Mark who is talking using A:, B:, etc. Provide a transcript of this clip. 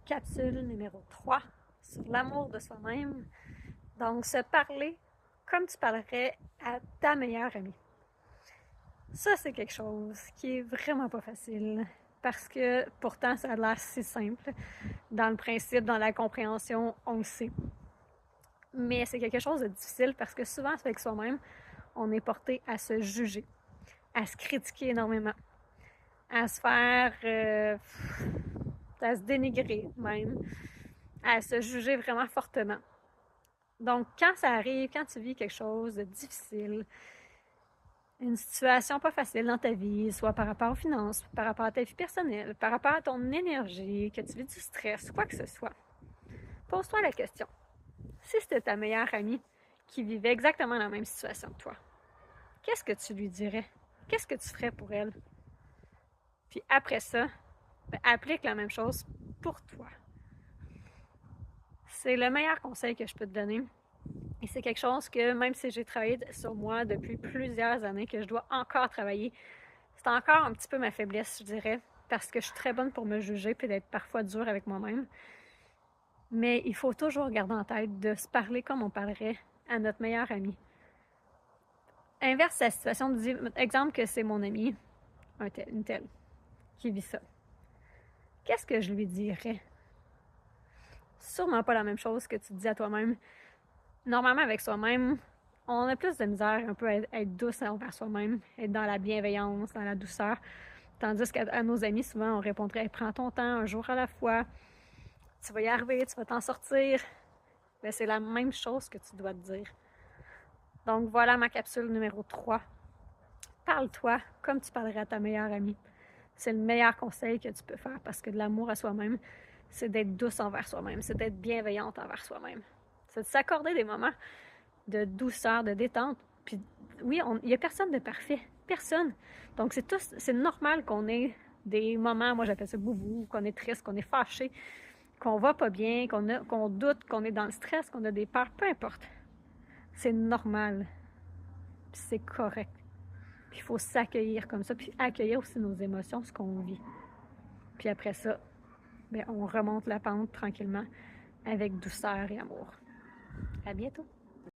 A: capsule numéro 3 sur l'amour de soi-même. Donc, se parler comme tu parlerais à ta meilleure amie. Ça, c'est quelque chose qui est vraiment pas facile parce que pourtant, ça a l'air si simple. Dans le principe, dans la compréhension, on le sait. Mais c'est quelque chose de difficile parce que souvent, avec soi-même, on est porté à se juger, à se critiquer énormément, à se faire, à se dénigrer même, à se juger vraiment fortement. Donc, quand ça arrive, quand tu vis quelque chose de difficile, une situation pas facile dans ta vie, soit par rapport aux finances, par rapport à ta vie personnelle, par rapport à ton énergie, que tu vis du stress, quoi que ce soit, pose-toi la question. Si c'était ta meilleure amie qui vivait exactement la même situation que toi, qu'est-ce que tu lui dirais? Qu'est-ce que tu ferais pour elle? Puis après ça, applique la même chose pour toi. C'est le meilleur conseil que je peux te donner. Et c'est quelque chose que, même si j'ai travaillé sur moi depuis plusieurs années, que je dois encore travailler, c'est encore un petit peu ma faiblesse, je dirais, parce que je suis très bonne pour me juger puis d'être parfois dure avec moi-même. Mais il faut toujours garder en tête de se parler comme on parlerait à notre meilleur ami. Inverse la situation, exemple que c'est mon ami, une telle, qui vit ça. Qu'est-ce que je lui dirais? Sûrement pas la même chose que tu te dis à toi-même. Normalement, avec soi-même, on a plus de misère un peu à être douce envers soi-même, être dans la bienveillance, dans la douceur. Tandis qu'à nos amis, souvent, on répondrait « Prends ton temps, un jour à la fois, tu vas y arriver, tu vas t'en sortir. » Mais c'est la même chose que tu dois te dire. Donc voilà ma capsule numéro 3. Parle-toi comme tu parlerais à ta meilleure amie. C'est le meilleur conseil que tu peux faire parce que de l'amour à soi-même, c'est d'être douce envers soi-même, c'est d'être bienveillante envers soi-même. C'est de s'accorder des moments de douceur, de détente. Puis oui, il n'y a personne de parfait. Personne. Donc c'est normal qu'on ait des moments, moi j'appelle ça boubou, qu'on est triste, qu'on est fâché, qu'on va pas bien, qu'on doute, qu'on est dans le stress, qu'on a des peurs, peu importe. C'est normal. Puis c'est correct. Puis il faut s'accueillir comme ça, puis accueillir aussi nos émotions, ce qu'on vit. Puis après ça, bien, on remonte la pente tranquillement avec douceur et amour. À bientôt!